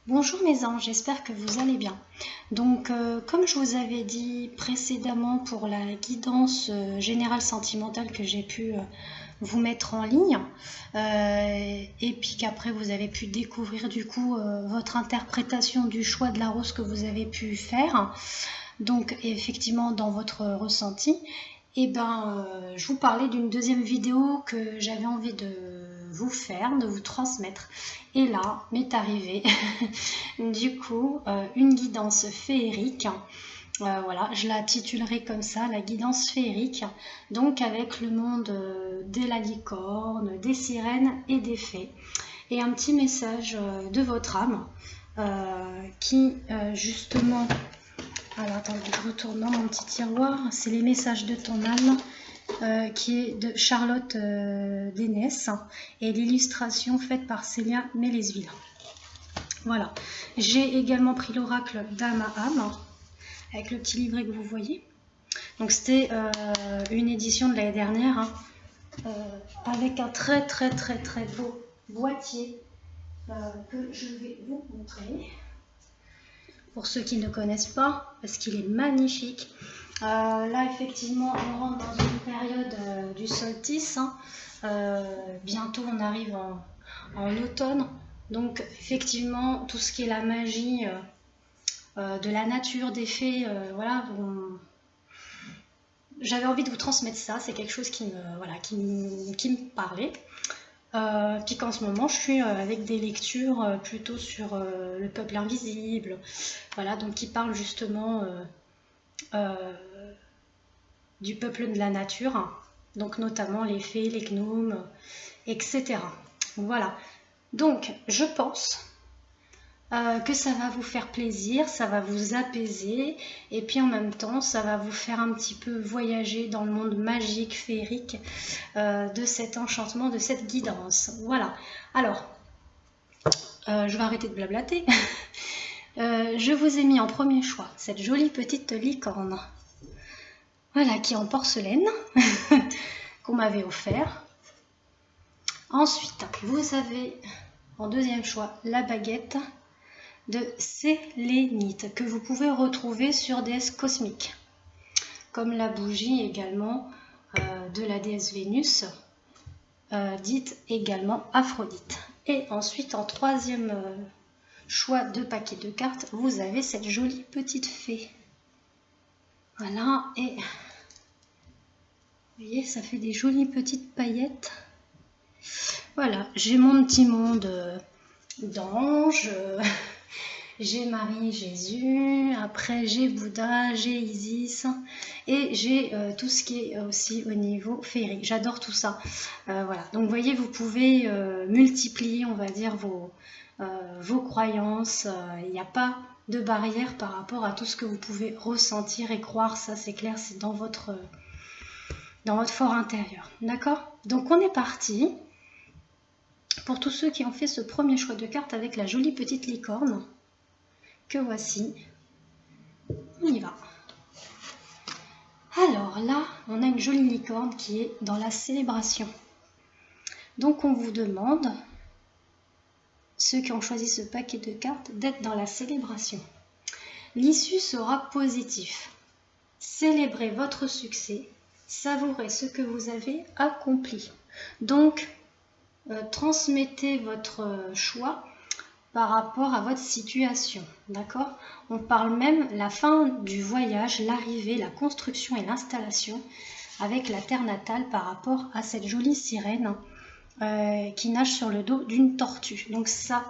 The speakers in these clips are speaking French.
Bonjour mes anges, j'espère que vous allez bien. Donc, comme je vous avais dit précédemment pour la guidance générale sentimentale que j'ai pu vous mettre en ligne, et puis qu'après vous avez pu découvrir du coup votre interprétation du choix de la rose que vous avez pu faire, donc effectivement dans votre ressenti, et je vous parlais d'une deuxième vidéo que j'avais envie de vous faire, de vous transmettre. Et là, m'est arrivé du coup une guidance féerique. Voilà, je la titulerai comme ça, la guidance féerique, donc avec le monde de la licorne, des sirènes et des fées. Et un petit message de votre âme qui justement... Alors attendez, je retourne dans mon petit tiroir, c'est les messages de ton âme. Qui est de Charlotte Dénès et l'illustration faite par Célia Mélesville. Voilà, j'ai également pris l'oracle d'âme à âme avec le petit livret que vous voyez. Donc c'était une édition de l'année dernière avec un très beau boîtier que je vais vous montrer pour ceux qui ne connaissent pas parce qu'il est magnifique. Là effectivement on rentre dans une période du solstice, bientôt on arrive en automne, donc effectivement tout ce qui est la magie de la nature, des fées, voilà, j'avais envie de vous transmettre ça, c'est quelque chose qui me parlait. Puis qu'en ce moment je suis avec des lectures plutôt sur le peuple invisible, voilà, donc qui parle justement du peuple de la nature, donc notamment les fées, les gnomes, etc. Voilà, donc je pense que ça va vous faire plaisir, ça va vous apaiser, et puis en même temps ça va vous faire un petit peu voyager dans le monde magique, féerique de cet enchantement, de cette guidance. Voilà, alors je vais arrêter de blablater. Je vous ai mis en premier choix cette jolie petite licorne, voilà, qui est en porcelaine, qu'on m'avait offert. Ensuite, vous avez en deuxième choix la baguette de sélénite que vous pouvez retrouver sur déesse cosmique, comme la bougie également de la déesse Vénus, dite également Aphrodite. Et ensuite, en troisième choix de paquet de cartes, vous avez cette jolie petite fée. Voilà, et vous voyez, ça fait des jolies petites paillettes. Voilà, j'ai mon petit monde d'anges, j'ai Marie, Jésus, après j'ai Bouddha, j'ai Isis, et j'ai tout ce qui est aussi au niveau féerique. J'adore tout ça. Voilà, donc vous voyez, vous pouvez multiplier, on va dire, vos croyances. Il n'y a pas de barrière par rapport à tout ce que vous pouvez ressentir et croire. Ça, c'est clair, c'est dans votre fort intérieur. D'accord? Donc on est parti. Pour tous ceux qui ont fait ce premier choix de carte avec la jolie petite licorne, que voici, on y va. Alors là, on a une jolie licorne qui est dans la célébration. Donc on vous demande, ceux qui ont choisi ce paquet de cartes, d'être dans la célébration. L'issue sera positive. Célébrez votre succès, savourez ce que vous avez accompli. Donc, transmettez votre choix par rapport à votre situation, d'accord? On parle même la fin du voyage, l'arrivée, la construction et l'installation avec la terre natale par rapport à cette jolie sirène qui nage sur le dos d'une tortue. Donc ça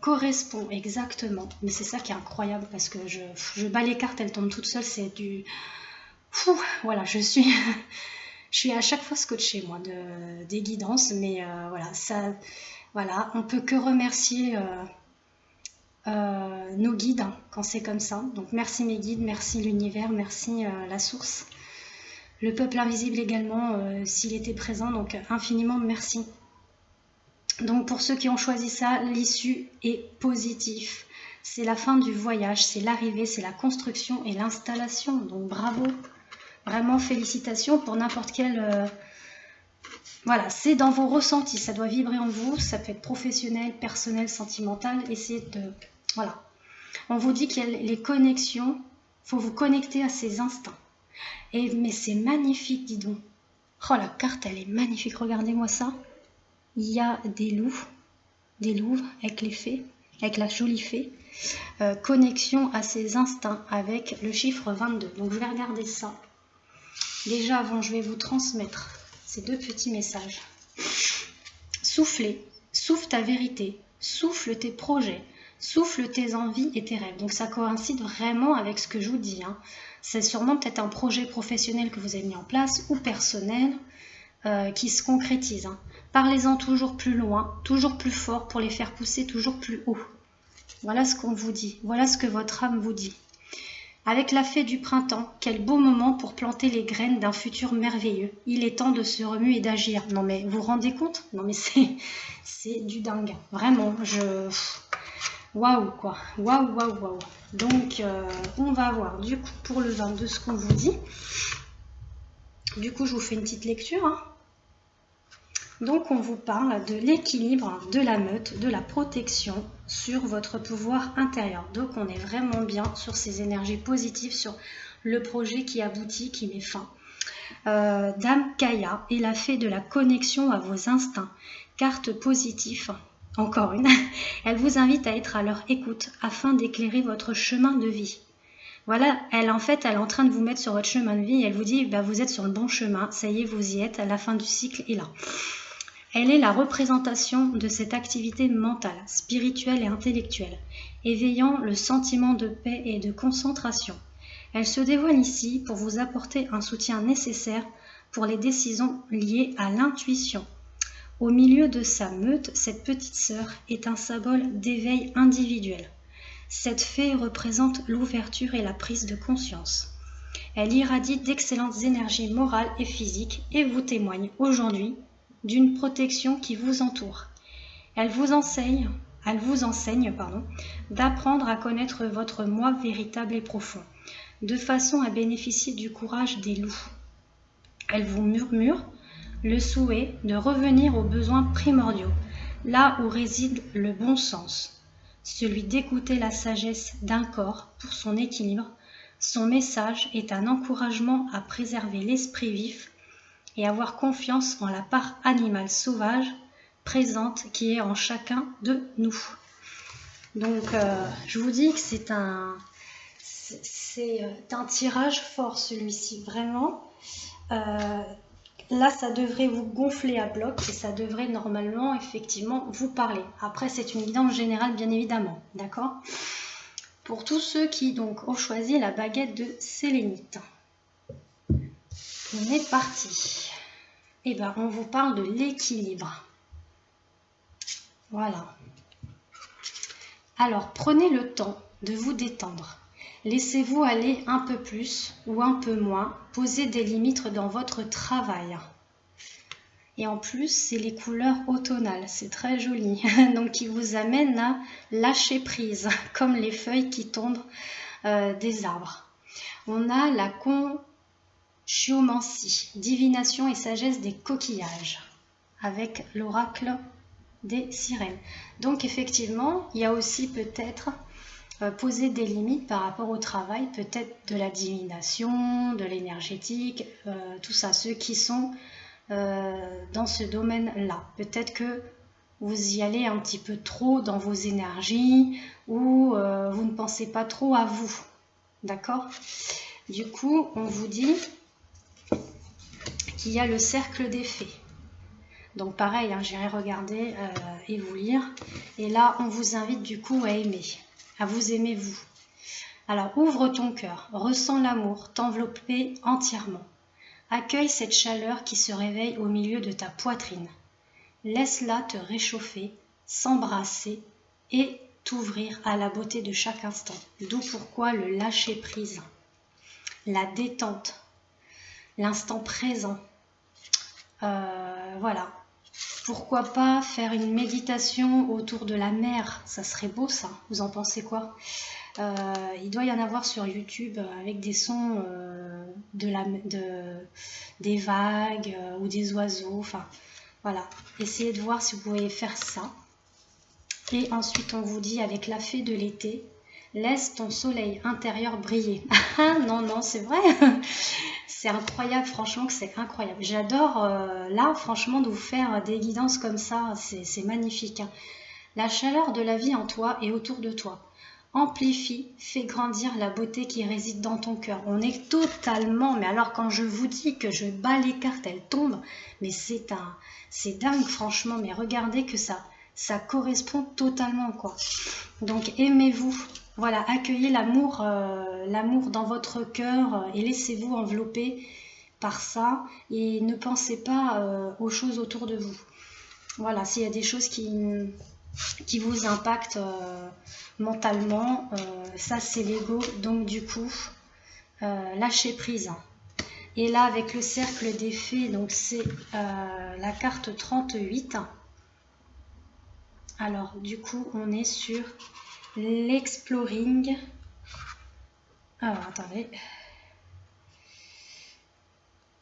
correspond exactement, mais c'est ça qui est incroyable parce que je bats les cartes, elles tombent toutes seules, c'est du... voilà, je suis à chaque fois scotchée moi des guidances, mais voilà, ça... Voilà, on peut que remercier nos guides quand c'est comme ça. Donc merci mes guides, merci l'univers, merci la source. Le peuple invisible également, s'il était présent, donc infiniment merci. Donc pour ceux qui ont choisi ça, l'issue est positive. C'est la fin du voyage, c'est l'arrivée, c'est la construction et l'installation. Donc bravo, vraiment félicitations pour n'importe quel... Voilà, c'est dans vos ressentis, ça doit vibrer en vous, ça peut être professionnel, personnel, sentimental, essayez de... Voilà. On vous dit qu'il y a les connexions, il faut vous connecter à ces instincts. Mais c'est magnifique, dis donc. Oh, la carte, elle est magnifique, regardez-moi ça. Il y a des loups avec les fées, avec la jolie fée. Connexion à ses instincts avec le chiffre 22. Donc je vais regarder ça. Déjà avant, je vais vous transmettre ces 2 petits messages. Soufflez, souffle ta vérité, souffle tes projets, souffle tes envies et tes rêves. Donc ça coïncide vraiment avec ce que je vous dis. C'est sûrement peut-être un projet professionnel que vous avez mis en place ou personnel qui se concrétise. Parlez-en toujours plus loin, toujours plus fort pour les faire pousser toujours plus haut. Voilà ce qu'on vous dit, voilà ce que votre âme vous dit. Avec la fée du printemps, quel beau moment pour planter les graines d'un futur merveilleux. Il est temps de se remuer et d'agir. Non mais vous vous rendez compte? Non mais c'est du dingue. Vraiment, waouh quoi. Waouh, waouh, waouh. Donc on va voir du coup pour le 22 ce qu'on vous dit. Du coup je vous fais une petite lecture. Donc on vous parle de l'équilibre, de la meute, de la protection sur votre pouvoir intérieur. Donc on est vraiment bien sur ces énergies positives, sur le projet qui aboutit, qui met fin. Dame Kaya est la fée de la connexion à vos instincts. Carte positive, encore une. Elle vous invite à être à leur écoute afin d'éclairer votre chemin de vie. Voilà, elle est en train de vous mettre sur votre chemin de vie et elle vous dit, vous êtes sur le bon chemin, ça y est, vous y êtes, la fin du cycle est là. Elle est la représentation de cette activité mentale, spirituelle et intellectuelle, éveillant le sentiment de paix et de concentration. Elle se dévoile ici pour vous apporter un soutien nécessaire pour les décisions liées à l'intuition. Au milieu de sa meute, cette petite sœur est un symbole d'éveil individuel. Cette fée représente l'ouverture et la prise de conscience. Elle irradie d'excellentes énergies morales et physiques et vous témoigne aujourd'hui d'une protection qui vous entoure. Elle vous enseigne d'apprendre à connaître votre moi véritable et profond, de façon à bénéficier du courage des loups. Elle vous murmure le souhait de revenir aux besoins primordiaux, là où réside le bon sens, celui d'écouter la sagesse d'un corps pour son équilibre. Son message est un encouragement à préserver l'esprit vif et avoir confiance en la part animale sauvage présente qui est en chacun de nous. Donc je vous dis que c'est un tirage fort celui-ci, vraiment. Là ça devrait vous gonfler à bloc et ça devrait normalement effectivement vous parler. Après c'est une guidance générale bien évidemment, d'accord? Pour tous ceux qui donc ont choisi la baguette de sélénite. On est parti. Eh bien, on vous parle de l'équilibre. Voilà. Alors, prenez le temps de vous détendre. Laissez-vous aller un peu plus ou un peu moins. Posez des limites dans votre travail. Et en plus, c'est les couleurs automnales. C'est très joli. Donc, qui vous amène à lâcher prise, comme les feuilles qui tombent des arbres. On a la Chiomancie, divination et sagesse des coquillages, avec l'oracle des sirènes. Donc effectivement, il y a aussi peut-être poser des limites par rapport au travail, peut-être de la divination, de l'énergétique, tout ça, ceux qui sont dans ce domaine-là. Peut-être que vous y allez un petit peu trop dans vos énergies ou vous ne pensez pas trop à vous. D'accord ? Du coup, on vous dit qu'il y a le cercle des fées. Donc pareil, j'irai regarder et vous lire. Et là, on vous invite du coup à aimer, à vous aimer vous. Alors, ouvre ton cœur, ressens l'amour, t'envelopper entièrement. Accueille cette chaleur qui se réveille au milieu de ta poitrine. Laisse-la te réchauffer, s'embrasser et t'ouvrir à la beauté de chaque instant. D'où pourquoi le lâcher prise, la détente, l'instant présent. Voilà. Pourquoi pas faire une méditation autour de la mer? Ça serait beau ça. Vous en pensez quoi? Il doit y en avoir sur YouTube avec des sons des vagues ou des oiseaux. Enfin, Voilà, essayez de voir si vous pouvez faire ça. Et ensuite, on vous dit avec la fée de l'été, laisse ton soleil intérieur briller. Ah non, non, c'est vrai. C'est incroyable, franchement que c'est incroyable. J'adore là, franchement, de vous faire des guidances comme ça, c'est magnifique. Hein. La chaleur de la vie en toi et autour de toi. Amplifie, fais grandir la beauté qui réside dans ton cœur. On est totalement, mais alors quand je vous dis que je bats les cartes, elles tombent, mais c'est dingue franchement, mais regardez que ça correspond totalement quoi. Donc aimez-vous, voilà, accueillez l'amour, l'amour dans votre cœur et laissez-vous envelopper par ça et ne pensez pas aux choses autour de vous. Voilà, s'il y a des choses qui vous impactent mentalement, ça c'est l'ego, donc du coup, lâchez prise. Et là, avec le cercle des fées, donc c'est la carte 38. Alors, du coup, on est sur l'exploring. Alors, attendez.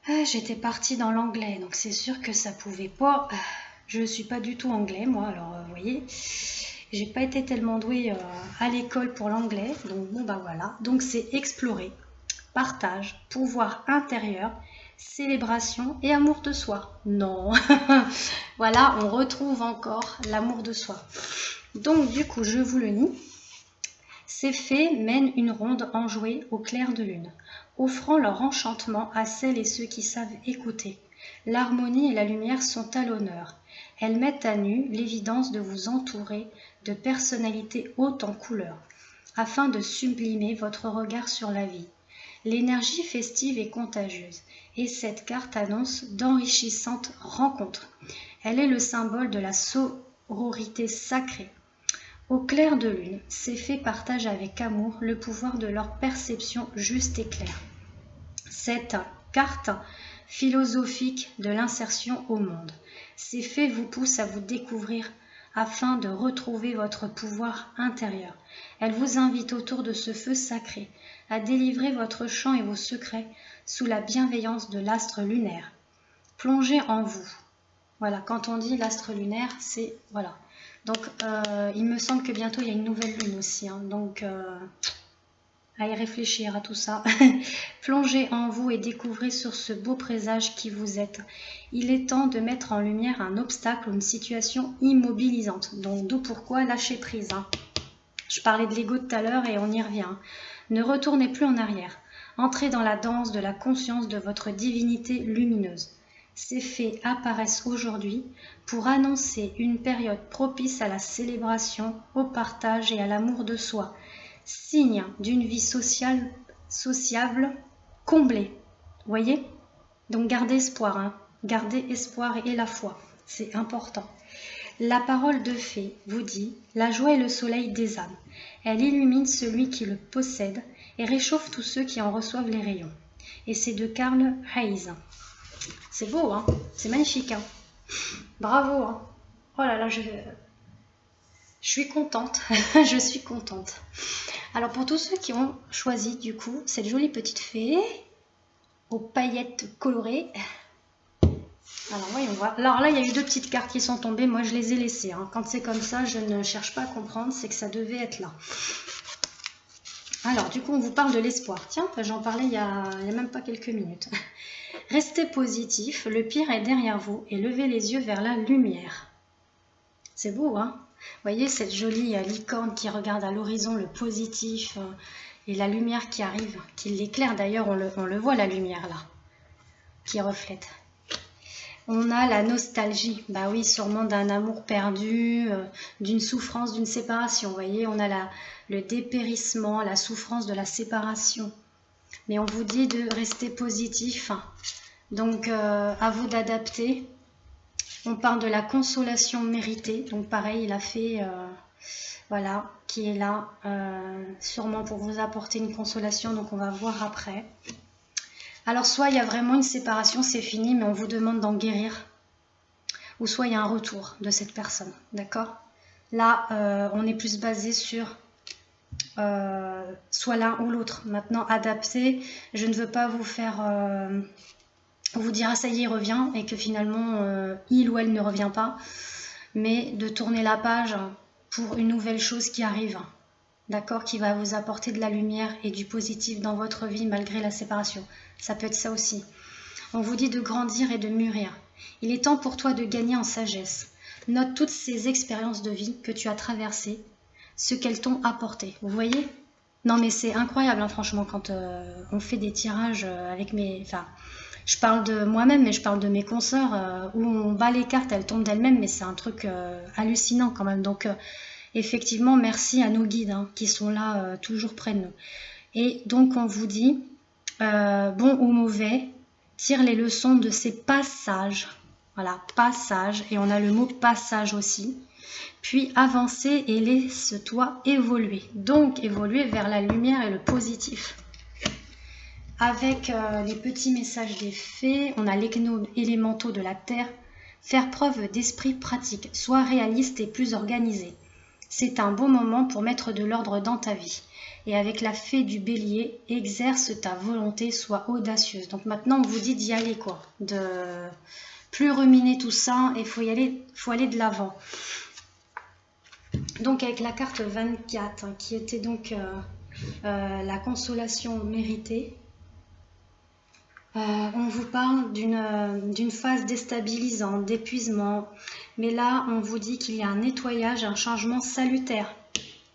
Ah, j'étais partie dans l'anglais, donc c'est sûr que ça pouvait pas. Je ne suis pas du tout anglais, moi, alors vous voyez. J'ai pas été tellement douée à l'école pour l'anglais, donc bon bah voilà. Donc c'est explorer, partage, pouvoir intérieur, célébration et amour de soi. Non, voilà, on retrouve encore l'amour de soi. Donc du coup, je vous le lis. Ces fées mènent une ronde enjouée au clair de lune, offrant leur enchantement à celles et ceux qui savent écouter. L'harmonie et la lumière sont à l'honneur. Elles mettent à nu l'évidence de vous entourer de personnalités hautes en couleurs, afin de sublimer votre regard sur la vie. L'énergie festive est contagieuse, et cette carte annonce d'enrichissantes rencontres. Elle est le symbole de la sororité sacrée. Au clair de lune, ces fées partagent avec amour le pouvoir de leur perception juste et claire. Cette carte philosophique de l'insertion au monde. Ces fées vous poussent à vous découvrir afin de retrouver votre pouvoir intérieur. Elles vous invitent autour de ce feu sacré à délivrer votre chant et vos secrets sous la bienveillance de l'astre lunaire. Plongez en vous. Voilà, quand on dit l'astre lunaire, c'est... voilà. Donc, il me semble que bientôt, il y a une nouvelle lune aussi. Hein, donc, à y réfléchir à tout ça. Plongez en vous et découvrez sur ce beau présage qui vous êtes. Il est temps de mettre en lumière un obstacle ou une situation immobilisante. Donc, d'où pourquoi lâcher prise. Hein. Je parlais de l'ego tout à l'heure et on y revient. Ne retournez plus en arrière. Entrez dans la danse de la conscience de votre divinité lumineuse. Ces faits apparaissent aujourd'hui pour annoncer une période propice à la célébration, au partage et à l'amour de soi, signe d'une vie sociable comblée. Voyez? Donc gardez espoir, hein. Gardez espoir et la foi, c'est important. La parole de fée vous dit « La joie est le soleil des âmes. Elle illumine celui qui le possède et réchauffe tous ceux qui en reçoivent les rayons. » Et c'est de Carl Hayes. C'est beau, hein? C'est magnifique. Hein? Bravo. Hein? Oh là là, je suis contente. Je suis contente. Alors pour tous ceux qui ont choisi du coup cette jolie petite fée aux paillettes colorées. Alors voyons voir. Alors là, il y a eu deux petites cartes qui sont tombées. Moi, je les ai laissées. Hein. Quand c'est comme ça, je ne cherche pas à comprendre. C'est que ça devait être là. Alors, du coup, on vous parle de l'espoir. Tiens, j'en parlais il y a même pas quelques minutes. Restez positif, le pire est derrière vous et levez les yeux vers la lumière. C'est beau, hein? Vous voyez cette jolie licorne qui regarde à l'horizon le positif et la lumière qui arrive, qui l'éclaire. D'ailleurs, on le voit la lumière là, qui reflète. On a la nostalgie, bah oui, sûrement d'un amour perdu, d'une souffrance, d'une séparation. Vous voyez, on a le dépérissement, la souffrance de la séparation. Mais on vous dit de rester positif. Donc, à vous d'adapter. On parle de la consolation méritée. Donc, pareil, il a fait, voilà, qui est là, sûrement pour vous apporter une consolation. Donc, on va voir après. Alors, soit il y a vraiment une séparation, c'est fini, mais on vous demande d'en guérir. Ou soit il y a un retour de cette personne, d'accord? Là, on est plus basé sur soit l'un ou l'autre. Maintenant, adapter, je ne veux pas vous faire vous dira ça y est, il revient, et que finalement il ou elle ne revient pas, mais de tourner la page pour une nouvelle chose qui arrive, d'accord, qui va vous apporter de la lumière et du positif dans votre vie malgré la séparation. Ça peut être ça aussi. On vous dit de grandir et de mûrir. Il est temps pour toi de gagner en sagesse. Note toutes ces expériences de vie que tu as traversées, ce qu'elles t'ont apporté. Vous voyez? Non mais c'est incroyable, hein, franchement, quand on fait des tirages avec mes... Enfin, je parle de moi-même, mais je parle de mes consoeurs, où on bat les cartes, elles tombent d'elles-mêmes, mais c'est un truc hallucinant quand même. Donc, effectivement, merci à nos guides, hein, qui sont là toujours près de nous. Et donc, on vous dit, bon ou mauvais, tire les leçons de ces passages. Voilà, passage, et on a le mot passage aussi. Puis avancer et laisse-toi évoluer. Donc, évoluer vers la lumière et le positif. Avec les petits messages des fées, on a les gnômes élémentaux de la terre. Faire preuve d'esprit pratique, sois réaliste et plus organisé. C'est un bon moment pour mettre de l'ordre dans ta vie. Et avec la fée du bélier, exerce ta volonté, sois audacieuse. Donc maintenant, on vous dit d'y aller, quoi. De plus ruminer tout ça, et faut aller de l'avant. Donc avec la carte 24, hein, qui était donc la consolation méritée, on vous parle d'une phase déstabilisante, d'épuisement, mais là on vous dit qu'il y a un nettoyage, un changement salutaire,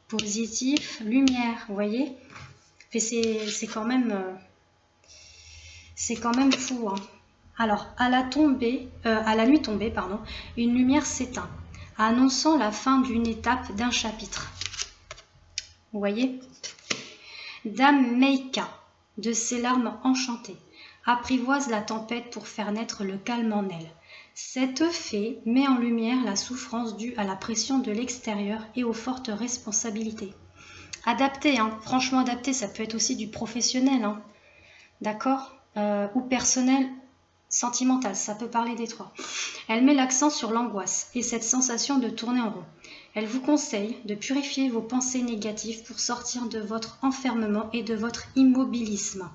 positif, lumière, vous voyez. C'est quand même fou, hein. Alors à la nuit tombée, pardon, une lumière s'éteint, annonçant la fin d'une étape d'un chapitre. Vous voyez. Dame Meika, de ses larmes enchantées, apprivoise la tempête pour faire naître le calme en elle. Cette fée met en lumière la souffrance due à la pression de l'extérieur et aux fortes responsabilités. Adapté, hein, franchement adapté, ça peut être aussi du professionnel, hein, d'accord, ou personnel, sentimental, ça peut parler des trois. Elle met l'accent sur l'angoisse et cette sensation de tourner en rond. Elle vous conseille de purifier vos pensées négatives pour sortir de votre enfermement et de votre immobilisme.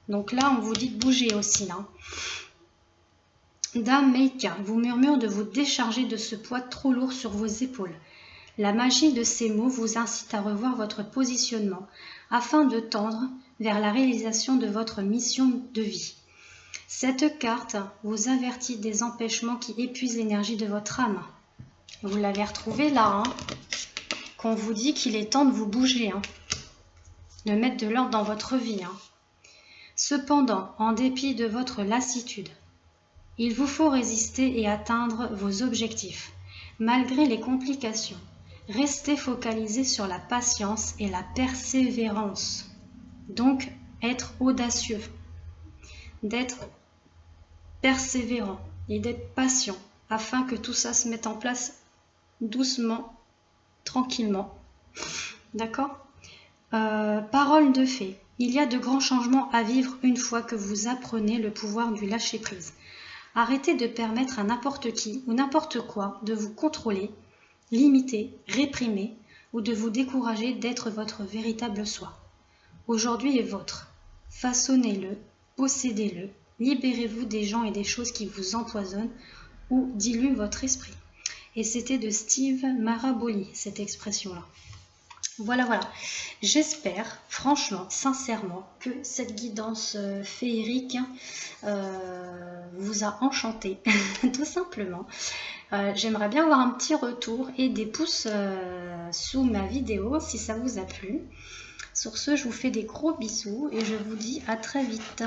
Donc là, on vous dit de bouger aussi, là. Dame Meika vous murmure de vous décharger de ce poids trop lourd sur vos épaules. La magie de ces mots vous incite à revoir votre positionnement afin de tendre vers la réalisation de votre mission de vie. Cette carte vous avertit des empêchements qui épuisent l'énergie de votre âme. Vous l'avez retrouvé là, hein, qu'on vous dit qu'il est temps de vous bouger, hein, de mettre de l'ordre dans votre vie, hein. Cependant, en dépit de votre lassitude, il vous faut résister et atteindre vos objectifs. Malgré les complications, restez focalisé sur la patience et la persévérance. Donc, être audacieux, d'être persévérant et d'être patient afin que tout ça se mette en place doucement, tranquillement. D'accord ? Parole de fée. Il y a de grands changements à vivre une fois que vous apprenez le pouvoir du lâcher-prise. Arrêtez de permettre à n'importe qui ou n'importe quoi de vous contrôler, limiter, réprimer ou de vous décourager d'être votre véritable soi. Aujourd'hui est vôtre. Façonnez-le, possédez-le, libérez-vous des gens et des choses qui vous empoisonnent ou diluent votre esprit. Et c'était de Steve Maraboli, cette expression-là. Voilà. J'espère, franchement, sincèrement, que cette guidance féerique vous a enchanté, tout simplement. J'aimerais bien avoir un petit retour et des pouces sous ma vidéo si ça vous a plu. Sur ce, je vous fais des gros bisous et je vous dis à très vite.